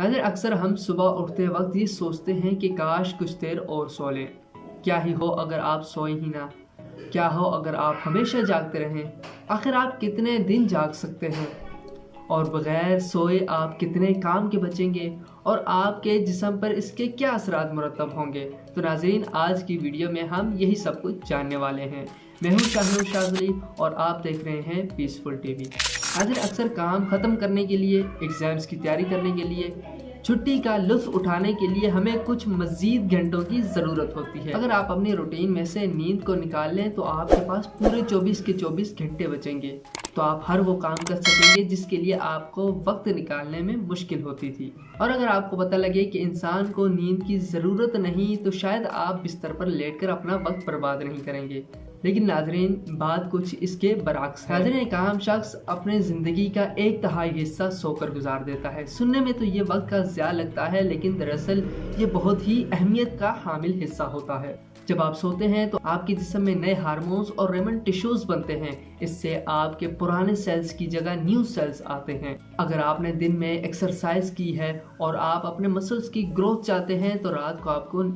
अगर अक्सर हम सुबह उठते वक्त ये सोचते हैं कि काश कुछ देर और सो लें। क्या ही हो अगर आप सोए ही ना। क्या हो अगर आप हमेशा जागते रहें। आखिर आप कितने दिन जाग सकते हैं और बगैर सोए आप कितने काम के बचेंगे और आपके जिस्म पर इसके क्या असरात मुरतब होंगे। तो नाज़रीन, आज की वीडियो में हम यही सब कुछ जानने वाले हैं। मैं हूं शाहिद शाज़ली और आप देख रहे हैं पीसफुल टीवी। नाज़रीन, अक्सर काम ख़त्म करने के लिए, एग्ज़ाम्स की तैयारी करने के लिए, छुट्टी का लुत्फ़ उठाने के लिए हमें कुछ मज़ीद घंटों की ज़रूरत होती है। अगर आप अपनी रूटीन में से नींद को निकाल लें तो आपके पास पूरे 24 के 24 घंटे बचेंगे। तो आप हर वो काम कर सकेंगे जिसके लिए आपको वक्त निकालने में मुश्किल होती थी। और अगर आपको पता लगे कि इंसान को नींद की ज़रूरत नहीं तो शायद आप बिस्तर पर लेटकर अपना वक्त बर्बाद नहीं करेंगे। लेकिन नाजरीन, बात कुछ इसके बरअक्स है। नाजरीन, एक आम शख्स अपने ज़िंदगी का 1/3 हिस्सा सोकर गुजार देता है। सुनने में तो ये वक्त का ज़्यादा लगता है, लेकिन दरअसल ये बहुत ही अहमियत का हामिल हिस्सा होता है। जब आप सोते हैं तो आपके जिस्म में नए हार्मोन्स और रेमन टिश्यूज बनते हैं। इससे आपके पुराने सेल्स की जगह न्यू सेल्स आते हैं। अगर आपने दिन में एक्सरसाइज की है और आप अपने मसल्स की ग्रोथ चाहते हैं तो रात को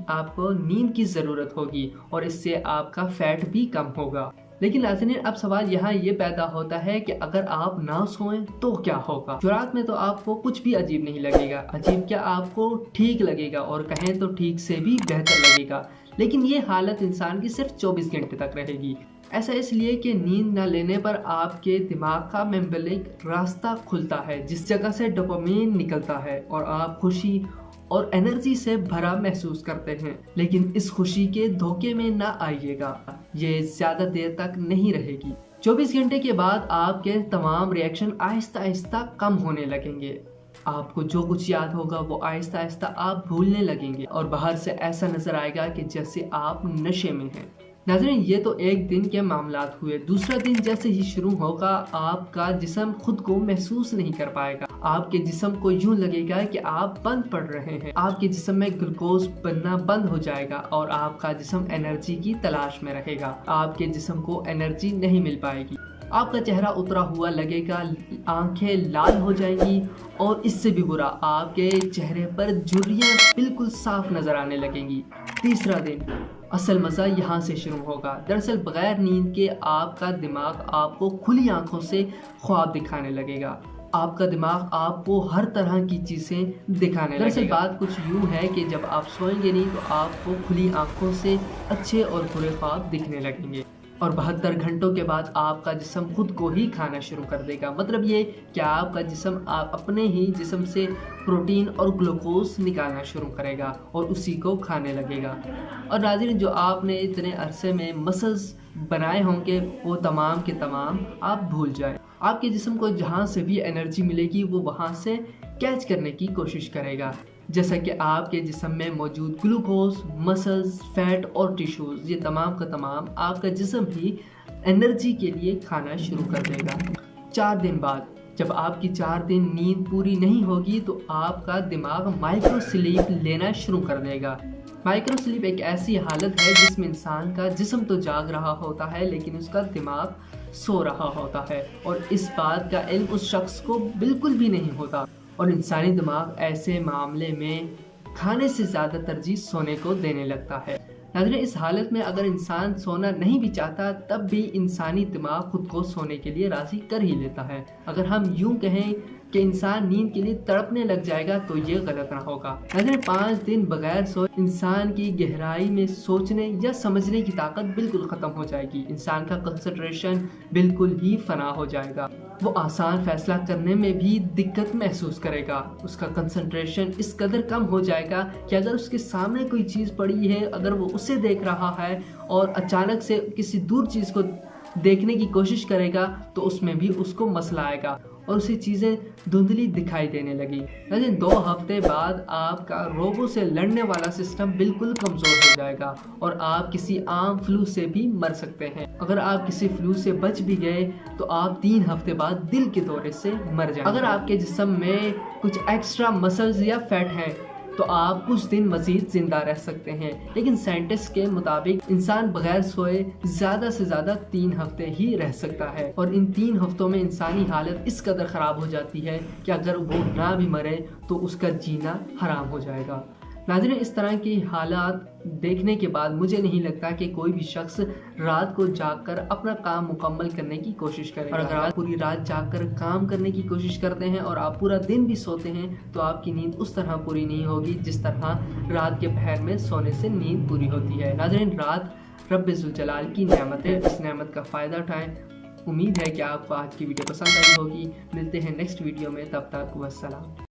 आपको नींद की ज़रूरत होगी और इससे आपका फैट भी कम होगा। लेकिन नाज़रीन, अब सवाल यहाँ ये पैदा होता है कि अगर आप ना सोएं तो क्या होगा। शुरुआत में तो आपको कुछ भी अजीब नहीं लगेगा। अजीब क्या, आपको ठीक लगेगा और कहें तो ठीक से भी बेहतर लगेगा। लेकिन ये हालत इंसान की सिर्फ 24 घंटे तक रहेगी। ऐसा इसलिए कि नींद न लेने पर आपके दिमाग का मेम्बलिक रास्ता खुलता है जिस जगह से डोपामिन निकलता है और आप खुशी और एनर्जी से भरा महसूस करते हैं। लेकिन इस खुशी के धोखे में ना आइएगा, ये ज्यादा देर तक नहीं रहेगी। 24 घंटे के बाद आपके तमाम रिएक्शन आहिस्ता आहिस्ता कम होने लगेंगे। आपको जो कुछ याद होगा वो आहिस्ता आहिस्ता आप भूलने लगेंगे और बाहर से ऐसा नजर आएगा कि जैसे आप नशे में हैं। नाज़रीन, ये तो एक दिन के मामलात हुए। दूसरा दिन जैसे ही शुरू होगा आपका जिस्म खुद को महसूस नहीं कर पाएगा। आपके जिस्म को यूं लगेगा कि आप बंद पड़ रहे हैं। आपके जिस्म में ग्लूकोज बनना बंद हो जाएगा और आपका जिस्म एनर्जी की तलाश में रहेगा। आपके जिस्म को एनर्जी नहीं मिल पाएगी। आपका चेहरा उतरा हुआ लगेगा, आंखें लाल हो जाएंगी और इससे भी बुरा, आपके चेहरे पर झुर्रियां बिल्कुल साफ नजर आने लगेंगी। तीसरा दिन, असल मज़ा यहाँ से शुरू होगा। दरअसल बगैर नींद के आपका दिमाग आपको खुली आंखों से ख्वाब दिखाने लगेगा। आपका दिमाग आपको हर तरह की चीज़ें दिखाने लगेगा। दरअसल बात कुछ यूँ है कि जब आप सोएंगे नहीं तो आपको खुली आंखों से अच्छे और बुरे ख्वाब दिखने लगेंगे और 72 घंटों के बाद आपका जिस्म खुद को ही खाना शुरू कर देगा। मतलब ये कि आपका जिस्म आप अपने ही जिस्म से प्रोटीन और ग्लूकोज निकालना शुरू करेगा और उसी को खाने लगेगा। और नाज़रीन, जो आपने इतने अरसे में मसल्स बनाए होंगे वो तमाम के तमाम आप भूल जाए। आपके जिस्म को जहाँ से भी एनर्जी मिलेगी वो वहाँ से कैच करने की कोशिश करेगा। जैसा कि आपके जिस्म में मौजूद ग्लूकोज, मसल्स, फैट और टिश्यूज, ये तमाम का तमाम आपका जिस्म ही एनर्जी के लिए खाना शुरू कर देगा। 4 दिन बाद जब आपकी 4 दिन नींद पूरी नहीं होगी तो आपका दिमाग माइक्रो स्लीप लेना शुरू कर देगा। माइक्रो स्लीप एक ऐसी हालत है जिसमें इंसान का जिस्म तो जाग रहा होता है लेकिन उसका दिमाग सो रहा होता है और इस बात का इल्म उस शख्स को बिल्कुल भी नहीं होता। और इंसानी दिमाग ऐसे मामले में खाने से ज़्यादा तरजीह सोने को देने लगता है। नाज़रीन, इस हालत में अगर इंसान सोना नहीं भी चाहता तब भी इंसानी दिमाग खुद को सोने के लिए राज़ी कर ही लेता है। अगर हम यूं कहें कि इंसान नींद के लिए तड़पने लग जाएगा तो ये गलत ना होगा। नाज़रीन, 5 दिन बगैर सोए इंसान की गहराई में सोचने या समझने की ताकत बिल्कुल ख़त्म हो जाएगी। इंसान का कंसंट्रेशन बिल्कुल ही फना हो जाएगा। वो आसान फैसला करने में भी दिक्कत महसूस करेगा। उसका कंसंट्रेशन इस कदर कम हो जाएगा कि अगर उसके सामने कोई चीज़ पड़ी है, अगर वो उसे देख रहा है और अचानक से किसी दूर चीज़ को देखने की कोशिश करेगा तो उसमें भी उसको मसला आएगा और उसे चीज़ें धुंधली दिखाई देने लगी। लेकिन 2 हफ्ते बाद आपका रोगों से लड़ने वाला सिस्टम बिल्कुल कमज़ोर हो जाएगा और आप किसी आम फ्लू से भी मर सकते हैं। अगर आप किसी फ्लू से बच भी गए तो आप 3 हफ्ते बाद दिल के दौरे से मर जाएंगे। अगर आपके जिस्म में कुछ एक्स्ट्रा मसल्स या फैट है तो आप कुछ दिन मजीद जिंदा रह सकते हैं। लेकिन साइंटिस्ट के मुताबिक इंसान बगैर सोए ज़्यादा से ज़्यादा 3 हफ्ते ही रह सकता है, और इन 3 हफ्तों में इंसानी हालत इस कदर ख़राब हो जाती है कि अगर वो ना भी मरे तो उसका जीना हराम हो जाएगा। नाज़रीन, इस तरह की हालात देखने के बाद मुझे नहीं लगता कि कोई भी शख्स रात को जागकर अपना काम मुकम्मल करने की कोशिश करेगा। और अगर आप पूरी रात जागकर काम करने की कोशिश करते हैं और आप पूरा दिन भी सोते हैं तो आपकी नींद उस तरह पूरी नहीं होगी जिस तरह रात के पहर में सोने से नींद पूरी होती है। नाज़रीन, रात रब्बे ज़ुल जलाल की नेमत है, इस नेमत का फ़ायदा उठाएं। उम्मीद है कि आपको आज की वीडियो पसंद आई होगी। मिलते हैं नेक्स्ट वीडियो में, तब तक वस्सलाम।